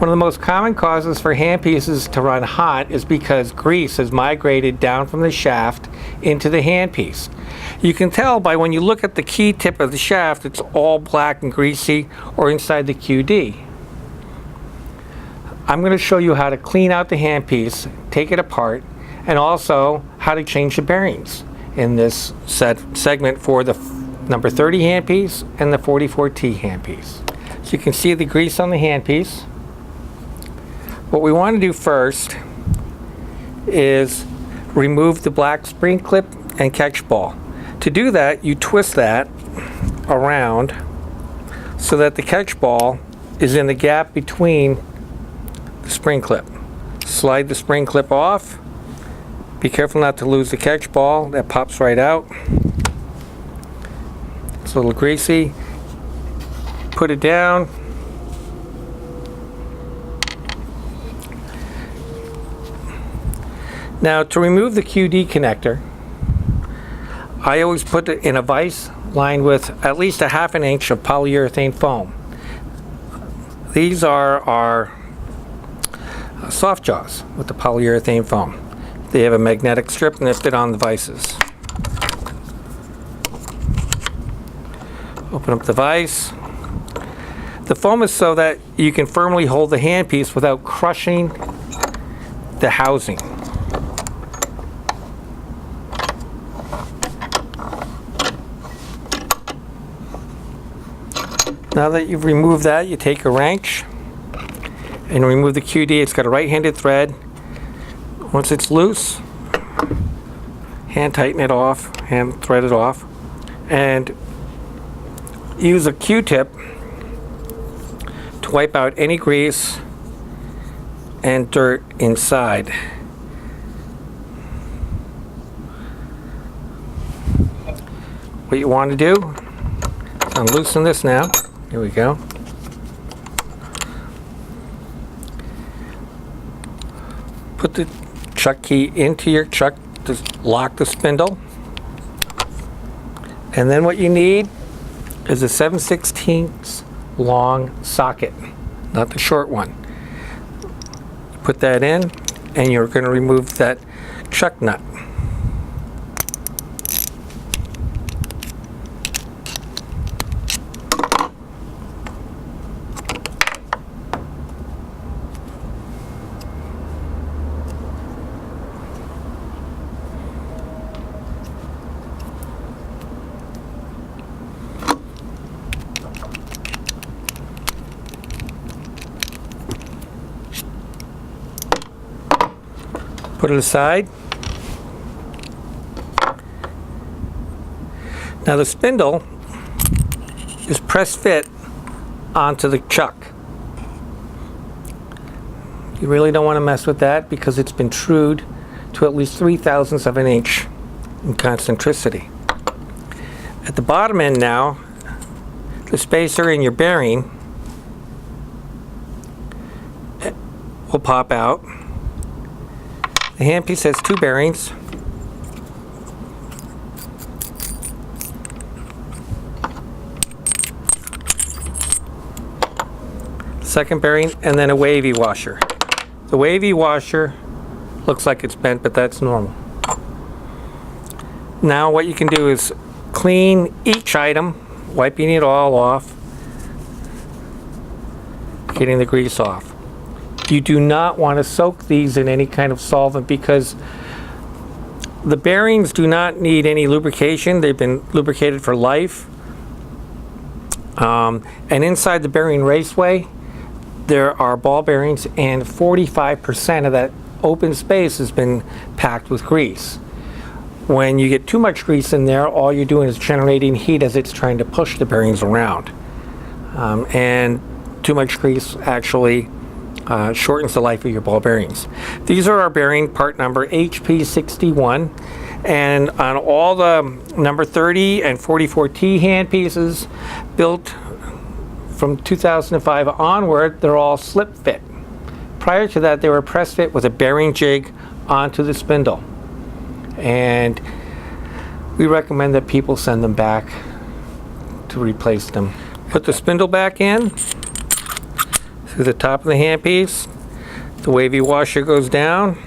One of the most common causes for handpieces to run hot is because grease has migrated down from the shaft into the handpiece. You can tell by when you look at the key tip of the shaft, it's all black and greasy, or inside the QD. I'm going to show you how to clean out the handpiece, take it apart, and also how to change the bearings in this segment for the number 30 handpiece and the 44T handpiece. So you can see the grease on the handpiece. What we want to do first is remove the black spring clip and catch ball. To do that, you twist that around so that the catch ball is in the gap between the spring clip. Slide the spring clip off. Be careful not to lose the catch ball. That pops right out. It's a little greasy. Put it down. Now, to remove the QD connector, I always put it in a vise lined with at least a ½ inch of polyurethane foam. These are our soft jaws with the polyurethane foam. They have a magnetic strip and they fit on the vices. Open up the vise. The foam is so that you can firmly hold the handpiece without crushing the housing. Now that you've removed that, you take a wrench and remove the QD. It's got a right-handed thread. Once it's loose, hand tighten it off, hand thread it off, and use a Q-tip to wipe out any grease and dirt inside. What you want to do, unloosen this now. Here we go. Put the chuck key into your chuck to lock the spindle. And then what you need is a 7/16 long socket, not the short one. Put that in, and you're going to remove that chuck nut. Put it aside. Now the spindle is press fit onto the chuck. You really don't want to mess with that because it's been trued to at least 3/1000ths of an inch in concentricity. At the bottom end now, the spacer in your bearing will pop out. The handpiece has 2 bearings. Second bearing, and then a wavy washer. The wavy washer looks like it's bent, but that's normal. Now what you can do is clean each item, wiping it all off, getting the grease off. You do not want to soak these in any kind of solvent because the bearings do not need any lubrication. They've been lubricated for life. And inside the bearing raceway, there are ball bearings, and 45% of that open space has been packed with grease. When you get too much grease in there, all you're doing is generating heat as it's trying to push the bearings around. And too much grease actually shortens the life of your ball bearings. These are our bearing part number HP61, and on all the number 30 and 44T handpieces built from 2005 onward, they're all slip fit. Prior to that, they were press fit with a bearing jig onto the spindle, and we recommend that people send them back to replace them. Put the spindle back in, through the top of the handpiece. The wavy washer goes down.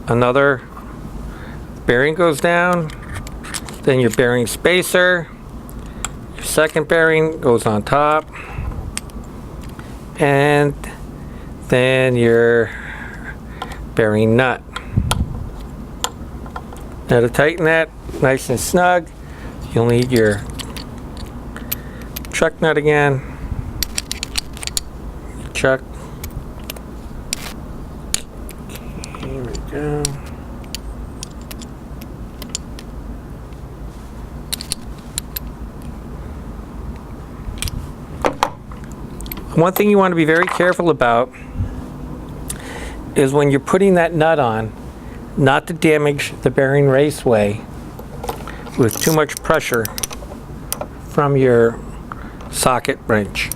Another bearing goes down. Then your bearing spacer. Your second bearing goes on top. And then your bearing nut. Now to tighten that nice and snug, you'll need your chuck nut again. Chuck. Here we go. One thing you want to be very careful about is when you're putting that nut on, not to damage the bearing raceway with too much pressure from your socket wrench.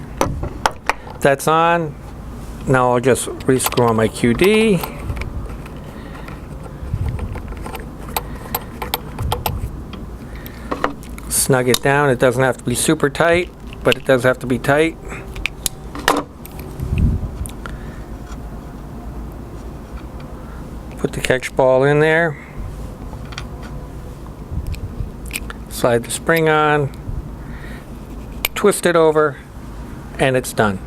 That's on. Now I'll just re-screw on my QD. Snug it down. It doesn't have to be super tight, but it does have to be tight. Put the catch ball in there. Slide the spring on. Twist it over, and it's done.